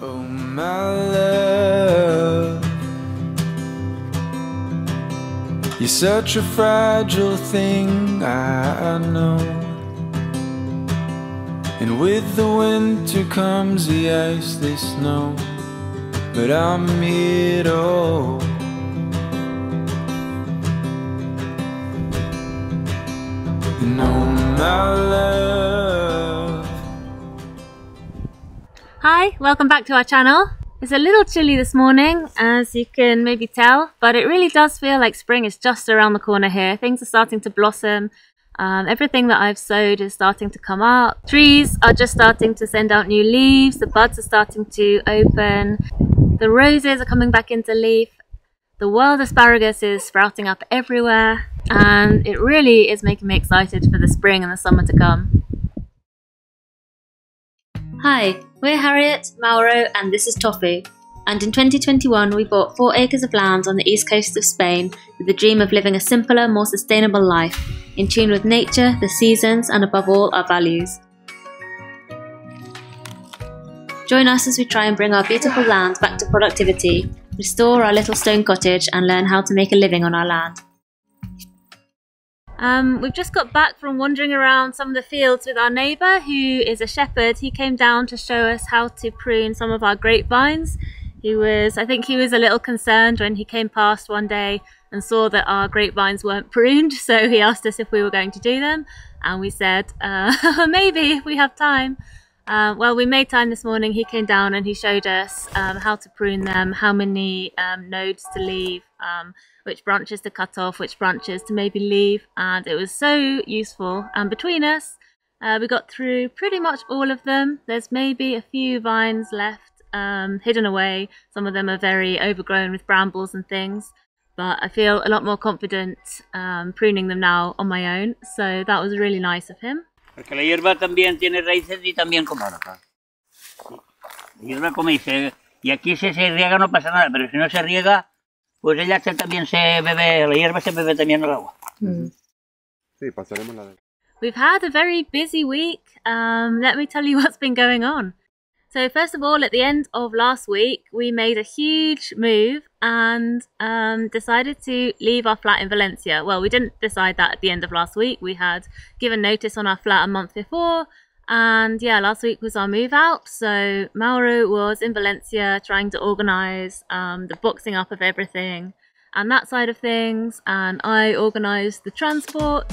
Oh my love, you're such a fragile thing, I know. And with the winter comes the ice, the snow, but I'm here to hold. And oh my love. Hi, welcome back to our channel. It's a little chilly this morning, as you can maybe tell, but it really does feel like spring is just around the corner here. Things are starting to blossom. Everything that I've sowed is starting to come up. Trees are just starting to send out new leaves. The buds are starting to open. The roses are coming back into leaf. The wild asparagus is sprouting up everywhere. And it really is making me excited for the spring and the summer to come. Hi, we're Harriet, Mauro, and this is Tofu. And in 2021 we bought 4 acres of land on the east coast of Spain with the dream of living a simpler, more sustainable life, in tune with nature, the seasons, and above all, our values. Join us as we try and bring our beautiful land back to productivity, restore our little stone cottage, and learn how to make a living on our land. We've just got back from wandering around some of the fields with our neighbour, who is a shepherd. He came down to show us how to prune some of our grapevines. I think he was a little concerned when he came past one day and saw that our grapevines weren't pruned, so he asked us if we were going to do them, and we said maybe if we have time. Well, we made time this morning. He came down and he showed us how to prune them, how many nodes to leave, which branches to cut off, which branches to maybe leave, and it was so useful. And between us, we got through pretty much all of them. There's maybe a few vines left hidden away. Some of them are very overgrown with brambles and things, but I feel a lot more confident pruning them now on my own, so that was really nice of him. Porque la hierba también tiene raíces y también como hoja. La hierba come y aquí si se riega no pasa nada, pero si no se riega, pues ella también se bebe, la hierba se bebe también el agua. Sí, pasaremos la. We've had a very busy week. Let me tell you what's been going on. So first of all, at the end of last week, we made a huge move and decided to leave our flat in Valencia. Well, we didn't decide that at the end of last week. We had given notice on our flat a month before. And yeah, last week was our move out. So Mauro was in Valencia trying to organise the boxing up of everything and that side of things. And I organised the transport.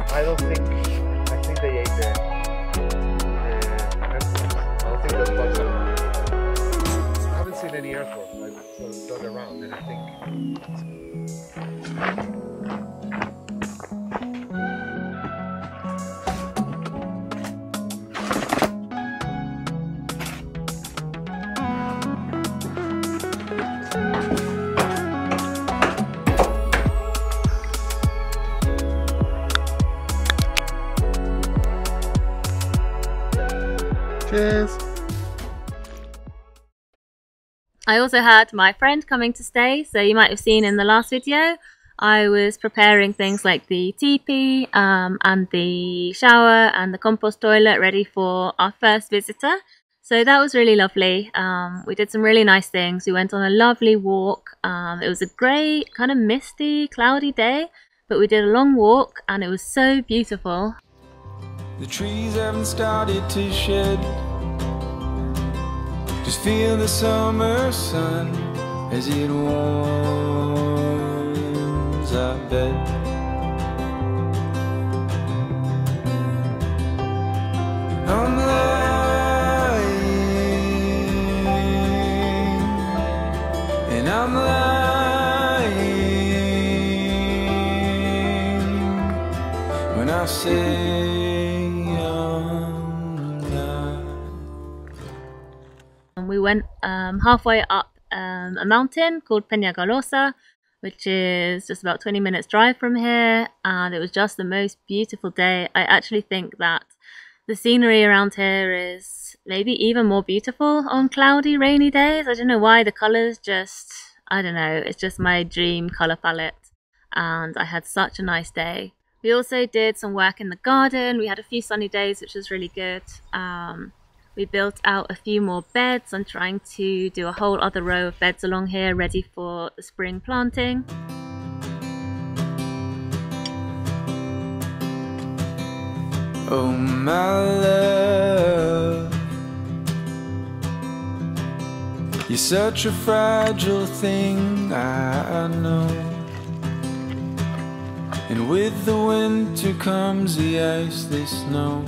I think they ate there. I don't think that's possible. I haven't seen any airport. I've sort of dug around and I think. Cheers. I also had my friend coming to stay, so you might have seen in the last video I was preparing things like the teepee and the shower and the compost toilet ready for our first visitor. So that was really lovely. We did some really nice things. We went on a lovely walk. It was a great kind of misty, cloudy day, but we did a long walk and it was so beautiful. The trees haven't started to shed. Just feel the summer sun as it warms our bed. I'm lying, and I'm lying when I say we went halfway up a mountain called Peñagolosa, which is just about 20 minutes drive from here, and it was just the most beautiful day. I actually think that the scenery around here is maybe even more beautiful on cloudy, rainy days. I don't know why, the colours just, I don't know, it's just my dream colour palette, and I had such a nice day. We also did some work in the garden. We had a few sunny days, which was really good. We built out a few more beds. I'm trying to do a whole other row of beds along here ready for the spring planting. Oh my love, you're such a fragile thing, I know. And with the winter comes the ice, the snow,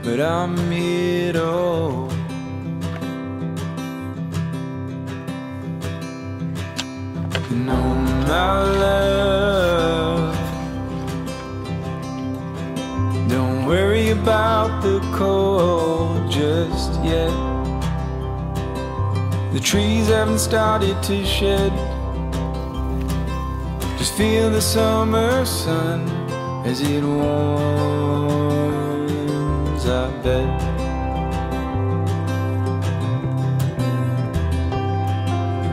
but I'm here to hold. And oh my love, don't worry about the cold just yet. The trees haven't started to shed. Just feel the summer sun as it warms our bed.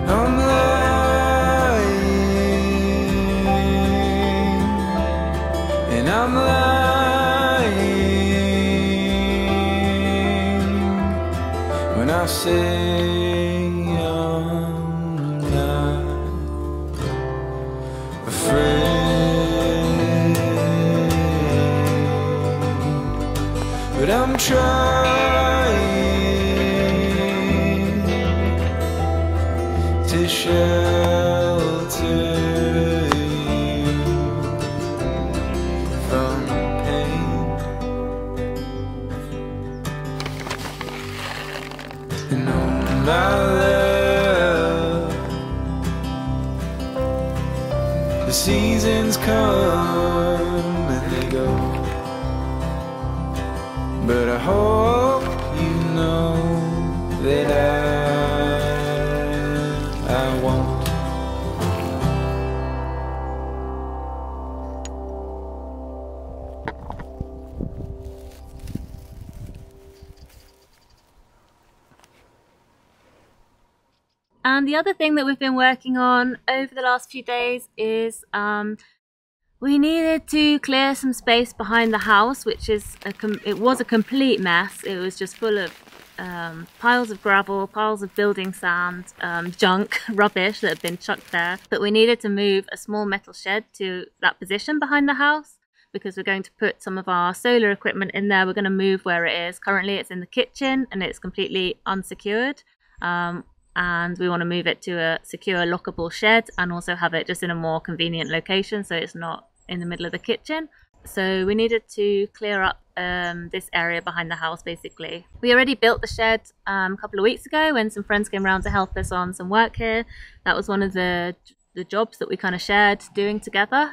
I'm lying, and I'm lying when I say I'm not afraid, but I'm trying to shelter you from pain. And oh my love, the seasons come and they go, but I hope you know that I won't. And the other thing that we've been working on over the last few days is we needed to clear some space behind the house, which is it was a complete mess. It was just full of piles of gravel, piles of building sand, junk, rubbish that had been chucked there. But we needed to move a small metal shed to that position behind the house because we're going to put some of our solar equipment in there. We're going to move where it is. Currently it's in the kitchen and it's completely unsecured. And we want to move it to a secure lockable shed and also have it just in a more convenient location so it's not in the middle of the kitchen. So we needed to clear up this area behind the house basically. We already built the shed a couple of weeks ago when some friends came around to help us on some work here. That was one of the jobs that we kind of shared doing together,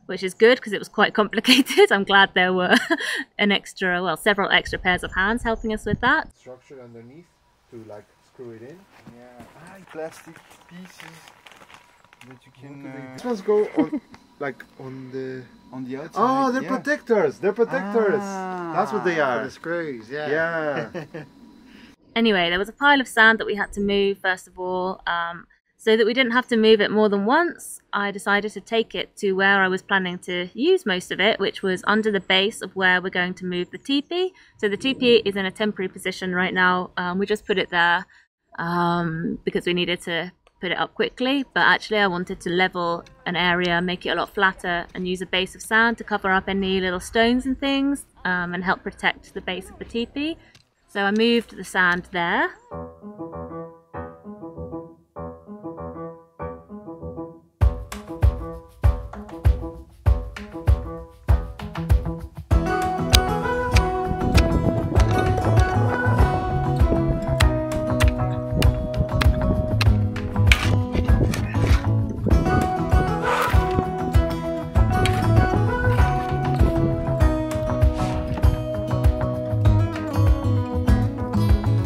which is good because it was quite complicated. I'm glad there were several extra pairs of hands helping us with that. Structure underneath to like screw it in. Yeah, plastic pieces that you can. These ones go on, like on the outside. Oh, they're protectors. They're protectors. That's what they are. The screws. Yeah. Yeah. Anyway, there was a pile of sand that we had to move first of all. So that we didn't have to move it more than once, I decided to take it to where I was planning to use most of it, which was under the base of where we're going to move the teepee. So the teepee is in a temporary position right now. We just put it there because we needed to put it up quickly. But actually I wanted to level an area, make it a lot flatter and use a base of sand to cover up any little stones and things and help protect the base of the teepee. So I moved the sand there.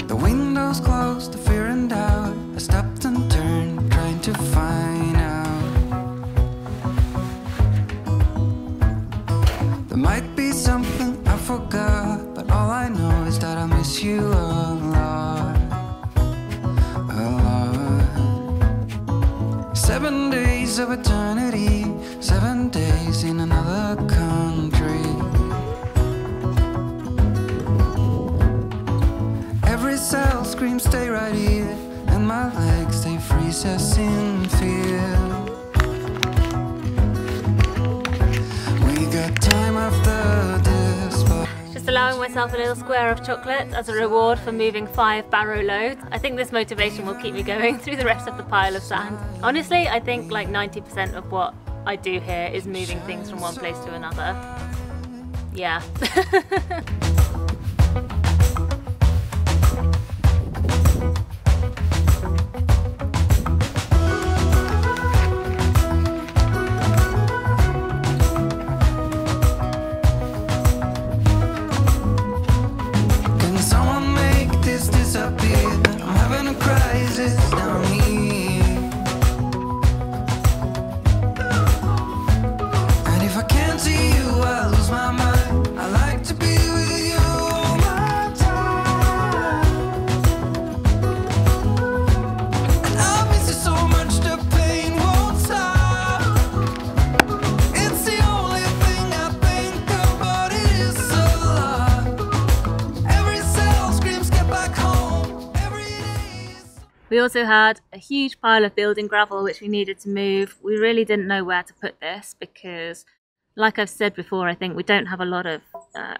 The window's closed, 7 days of eternity, 7 days in another country. Every cell screams stay right here, and my legs they freeze us in fear. We got time after this, but Just allowing myself a little square of chocolate as a reward for moving 5 barrow loads. I think this motivation will keep me going through the rest of the pile of sand. Honestly, I think like 90% of what I do here is moving things from one place to another. Yeah. can someone make this disappear? I'm having a crisis down here. And if I can't see you, I lose my mind. I like to be with you all my time. And I miss you so much, the pain won't stop. It's the only thing I think about, it is a lot. Every cell screams get back home. Every day is... We also had a huge pile of building gravel which we needed to move. We really didn't know where to put this because, like I've said before, I think we don't have a lot of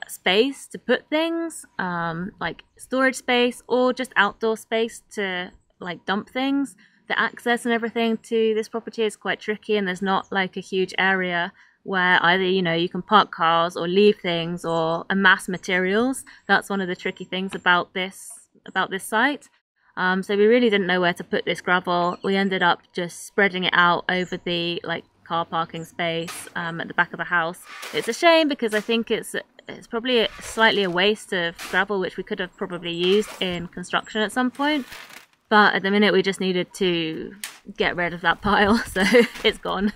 space to put things, like storage space or just outdoor space to like dump things. The access and everything to this property is quite tricky, and there's not like a huge area where either, you know, you can park cars or leave things or amass materials. That's one of the tricky things about this site. So we really didn't know where to put this gravel. We ended up just spreading it out over the like car parking space at the back of the house. It's a shame because I think it's probably slightly a waste of gravel which we could have probably used in construction at some point. But at the minute we just needed to get rid of that pile, so it's gone.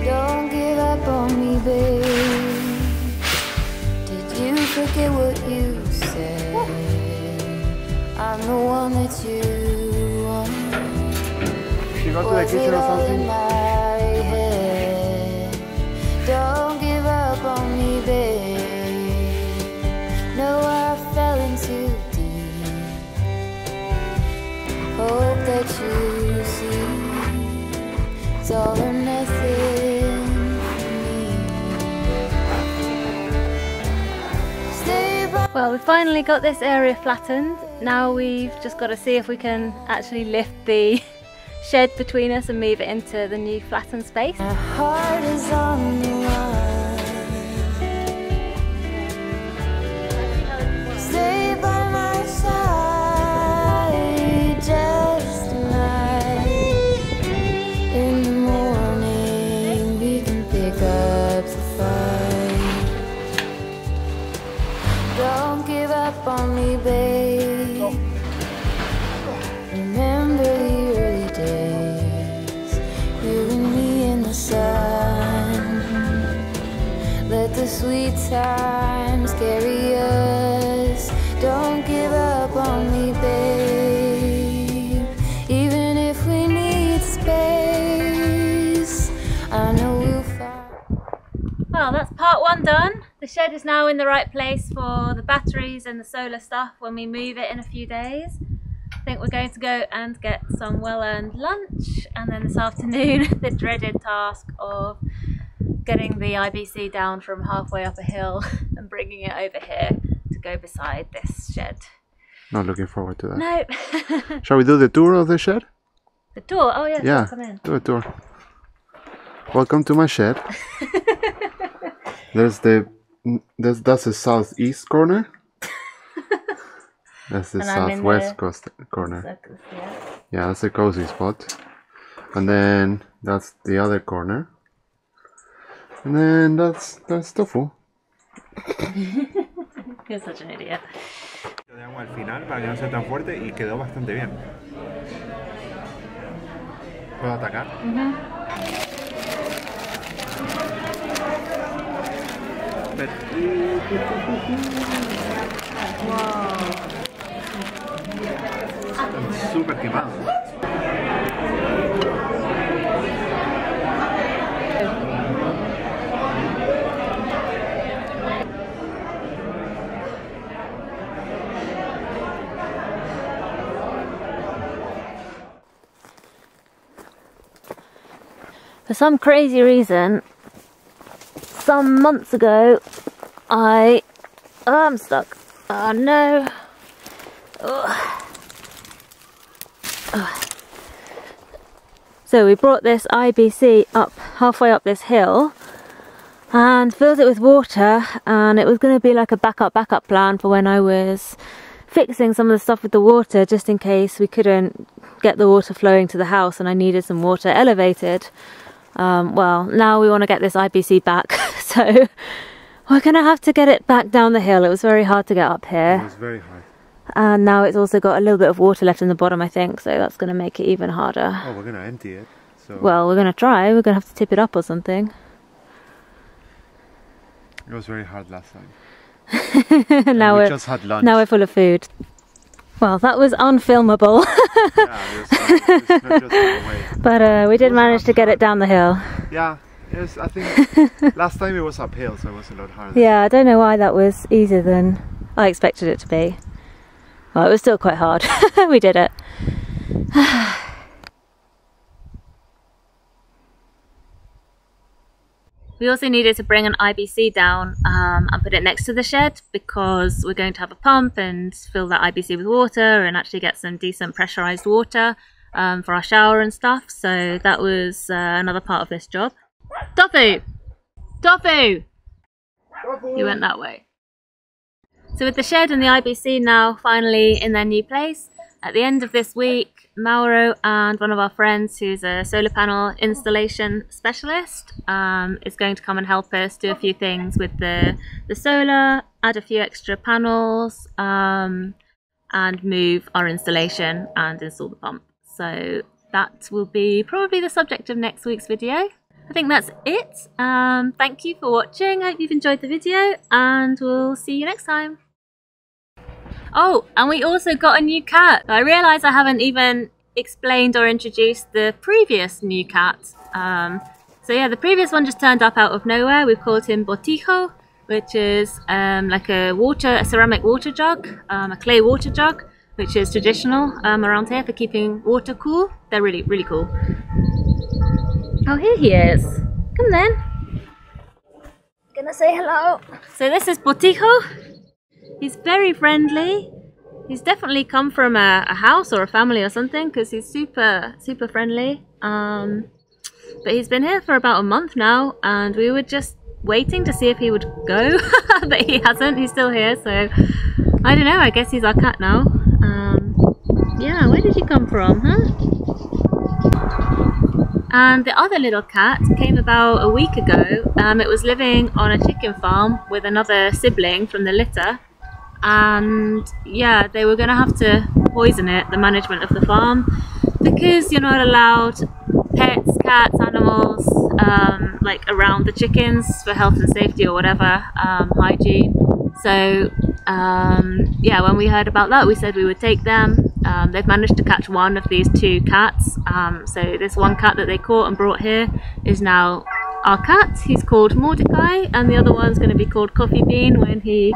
Don't give up on me, babe. Did you forget what you said? I'm the one that you want. She got to the Was kitchen it or all in something? my head? Don't give up on me, babe. No, I fell in too deep. Hope that you see it's all or nothing for me. Stay by. Well, we finally got this area flattened. Now we've just got to see if we can actually lift the shed between us and move it into the new flattened space. My heart is on the line. Stay by my side just tonight. In the morning we can pick up the fight. Don't give up on me, babe. Remember the early days, you and me in the sun. Let the sweet times carry us. Don't give up on me, babe. Even if we need space, I know we'll find. Well, that's part 1 done. The shed is now in the right place for the batteries and the solar stuff when we move it in a few days. I think we're going to go and get some well-earned lunch, and then this afternoon the dreaded task of getting the IBC down from halfway up a hill and bringing it over here to go beside this shed. Not looking forward to that. No. Shall we do the tour of the shed? The door? Oh yes, Yeah, come in. do a tour. Welcome to my shed. That's the southeast corner. That's the And I'm in southwest the- corner. Yeah. Yeah, that's a cozy spot. And then that's the other corner. And then that's tofu. You're such an idiot. De agua al final para que no sea tan fuerte y quedó bastante bien. ¿Puedo atacar? Están súper quemados. For some crazy reason, some months ago, I'm stuck. Oh no. Ugh. Ugh. So we brought this IBC up halfway up this hill and filled it with water, and it was going to be like a backup plan for when I was fixing some of the stuff with the water, just in case we couldn't get the water flowing to the house and I needed some water elevated. Well, now we want to get this IBC back, so we're going to have to get it back down the hill. It was very hard to get up here. It was very hard. And now it's also got a little bit of water left in the bottom, I think, so that's going to make it even harder. Oh, we're going to empty it. So Well, we're going to try. We're going to have to tip it up or something. it was very hard last time. now, we we're, just had lunch. now we're full of food. Well, that was unfilmable, Yeah, it's not just away. but we did manage to get it down the hill. Yeah, yes, I think last time it was uphill, so it was a lot harder. Yeah, I don't know why that was easier than I expected it to be. Well, it was still quite hard. We did it. We also needed to bring an IBC down and put it next to the shed, because we're going to have a pump and fill that IBC with water and actually get some decent pressurized water for our shower and stuff. So that was another part of this job. Tofu! Tofu! You went that way. So with the shed and the IBC now finally in their new place, at the end of this week, Mauro and one of our friends who's a solar panel installation specialist is going to come and help us do a few things with the solar, add a few extra panels, and move our installation and install the pump. So that will be probably the subject of next week's video. I think that's it. Thank you for watching. I hope you've enjoyed the video, and we'll see you next time. Oh, and we also got a new cat. I realise I haven't even explained or introduced the previous new cat. So yeah, the previous one just turned up out of nowhere. We've called him Botijo, which is like a ceramic water jug, a clay water jug, which is traditional around here for keeping water cool. They're really, really cool. Oh, here he is. Come then. Gonna say hello. So this is Botijo. He's very friendly. He's definitely come from a house or a family or something, because he's super, super friendly. But he's been here for about a month now, and we were just waiting to see if he would go, but he hasn't. He's still here, so I don't know. I guess he's our cat now. Yeah, where did he come from, huh? And the other little cat came about a week ago. It was living on a chicken farm with another sibling from the litter. And yeah, they were going to have to poison it, the management of the farm, because you're not allowed pets, cats, animals, like around the chickens for health and safety or whatever, hygiene. So yeah, when we heard about that, we said we would take them. They've managed to catch one of these two cats. So this one cat that they caught and brought here is now our cat. He's called Mordecai, and the other one's going to be called Coffee Bean when he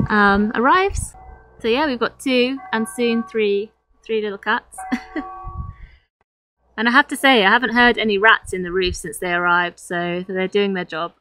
arrives. So yeah, we've got 2 and soon 3 little cats. And I have to say, I haven't heard any rats in the roof since they arrived, so they're doing their job.